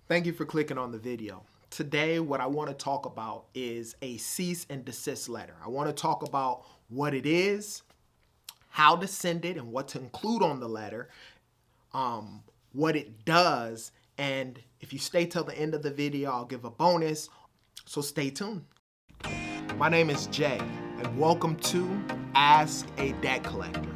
Thank you for clicking on the video. Today, what I want to talk about is a cease and desist letter. I want to talk about what it is, how to send it, and what to include on the letter, what it does, and if you stay till the end of the video, I'll give a bonus, so stay tuned. My name is Jay, and welcome to Ask a Debt Collector.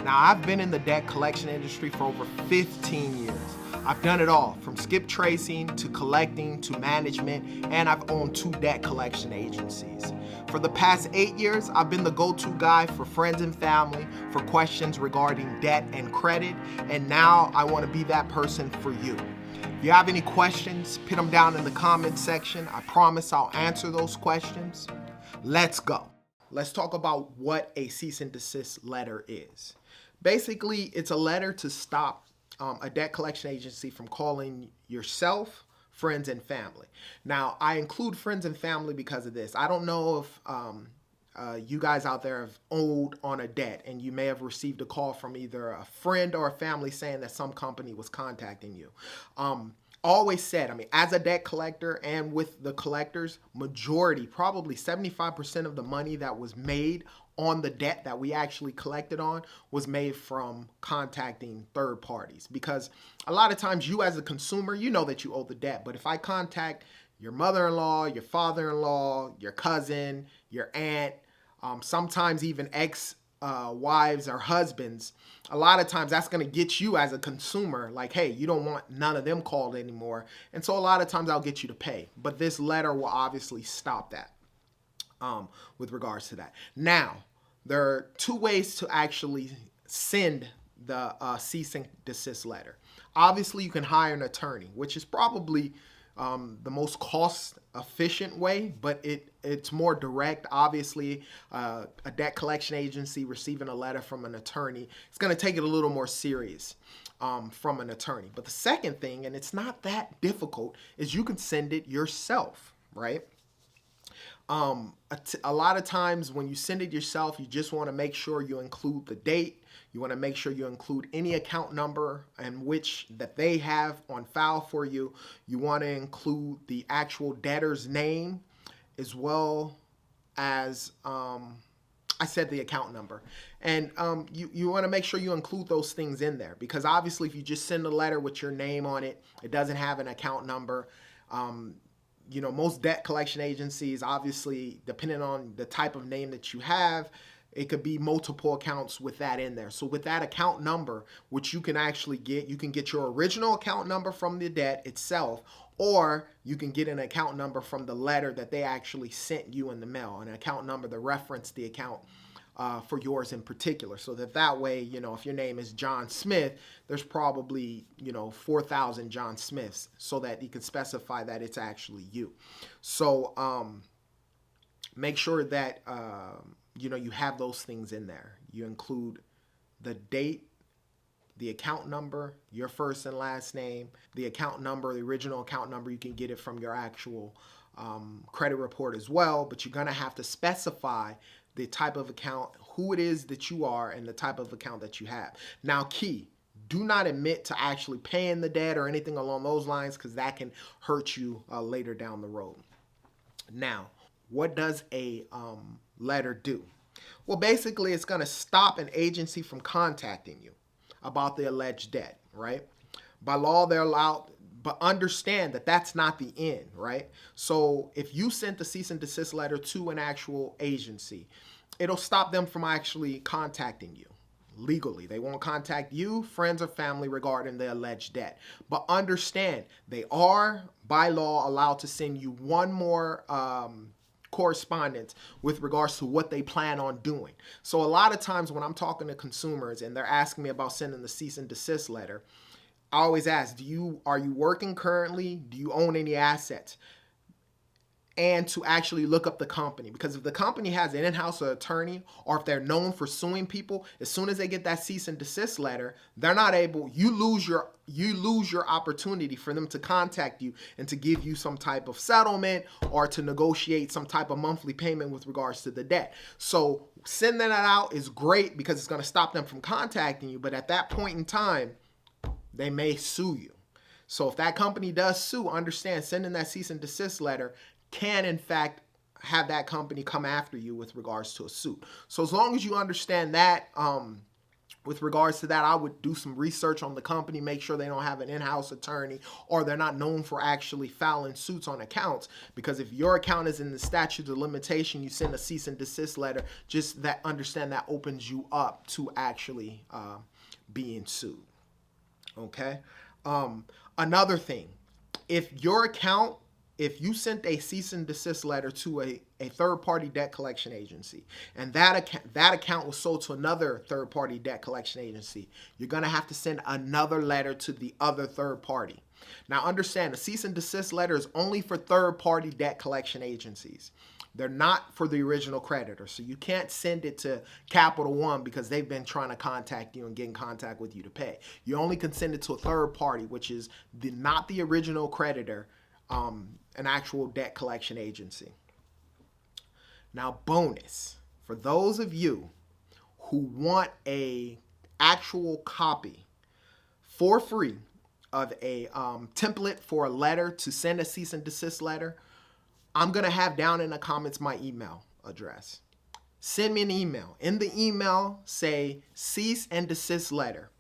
Now, I've been in the debt collection industry for over 15 years. I've done it all, from skip tracing to collecting to management, and I've owned 2 debt collection agencies. For the past 8 years, I've been the go-to guy for friends and family for questions regarding debt and credit, and now I want to be that person for you. If you have any questions, put them down in the comment section. I promise I'll answer those questions. Let's go. Let's talk about what a cease and desist letter is. Basically, it's a letter to stop a debt collection agency from calling yourself, friends, and family. Now, I include friends and family because of this. I don't know if you guys out there have owed on a debt and you may have received a call from either a friend or a family saying that some company was contacting you. Always said, as a debt collector and with the collectors, majority, probably 75% of the money that was made on the debt that we actually collected on was made from contacting third parties. Because a lot of times you as a consumer, you know that you owe the debt. But if I contact your mother-in-law, your father-in-law, your cousin, your aunt, sometimes even ex-wives or husbands, a lot of times that's going to get you as a consumer like, hey, you don't want none of them called anymore. And so a lot of times I'll get you to pay. But this letter will obviously stop that. With regards to that. Now, there are 2 ways to actually send the cease and desist letter. Obviously, you can hire an attorney, which is probably the most cost-efficient way, but it's more direct. Obviously, a debt collection agency receiving a letter from an attorney, it's going to take it a little more serious from an attorney. But the second thing, and it's not that difficult, is you can send it yourself, right? A lot of times when you send it yourself, you just want to make sure you include the date. You want to make sure you include any account number and which that they have on file for you. You want to include the actual debtor's name as well as, I said the account number. And you want to make sure you include those things in there, because obviously if you just send a letter with your name on it, it doesn't have an account number. Most debt collection agencies, obviously, depending on the type of name that you have, it could be multiple accounts with that in there. So with that account number, which you can actually get, you can get your original account number from the debt itself, or you can get an account number from the letter that they actually sent you in the mail, an account number that reference the account for yours in particular, so that way, if your name is John Smith, there's probably, 4,000 John Smiths, so that you can specify that it's actually you. So make sure that, you have those things in there. You include the date, the account number, your first and last name, the account number, the original account number. You can get it from your actual credit report as well, but you're going to have to specify the type of account, who it is that you are, and the type of account that you have. Now, key, do not admit to actually paying the debt or anything along those lines, because that can hurt you later down the road. Now, what does a letter do? Well, basically, it's going to stop an agency from contacting you about the alleged debt, right? By law, they're allowed, but understand that that's not the end, right? So if you sent the cease and desist letter to an actual agency, it'll stop them from actually contacting you legally. They won't contact you, friends, or family regarding the alleged debt. But understand, they are, by law, allowed to send you one more correspondence with regards to what they plan on doing. So a lot of times when I'm talking to consumers and they're asking me about sending the cease and desist letter, I always ask, are you working currently? Do you own any assets? And to actually look up the company, because if the company has an in-house attorney, or if they're known for suing people, as soon as they get that cease and desist letter, they're not able, you lose your opportunity for them to contact you and to give you some type of settlement or to negotiate some type of monthly payment with regards to the debt. So sending that out is great because it's going to stop them from contacting you, but at that point in time, they may sue you. So if that company does sue, understand sending that cease and desist letter can in fact have that company come after you with regards to a suit. So as long as you understand that, with regards to that, I would do some research on the company, make sure they don't have an in-house attorney or they're not known for actually filing suits on accounts. Because if your account is in the statute of limitation, you send a cease and desist letter, just that understand that opens you up to actually being sued. Okay. Another thing, if you sent a cease and desist letter to a third-party debt collection agency, and that account was sold to another third-party debt collection agency, you're going to have to send another letter to the other third party. Now understand, a cease and desist letter is only for third-party debt collection agencies. They're not for the original creditor. So you can't send it to Capital One because they've been trying to contact you and get in contact with you to pay. You only can send it to a third party, which is not the original creditor, an actual debt collection agency. Now, bonus, for those of you who want a actual copy for free of a template for a letter to send a cease and desist letter, I'm going to have down in the comments my email address. Send me an email. In the email, say cease and desist letter.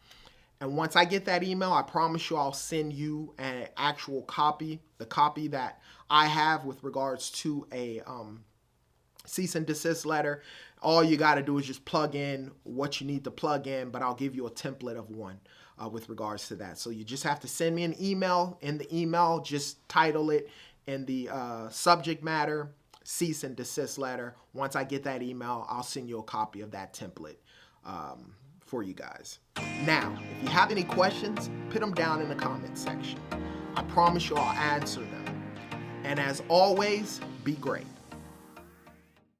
And once I get that email, I promise you I'll send you an actual copy, the copy that I have with regards to a cease and desist letter. All you got to do is just plug in what you need to plug in, but I'll give you a template of one with regards to that. So you just have to send me an email. In the email, just title it in the subject matter, cease and desist letter. Once I get that email, I'll send you a copy of that template for you guys. Now, if you have any questions, put them down in the comments section. I promise you I'll answer them. And as always, be great.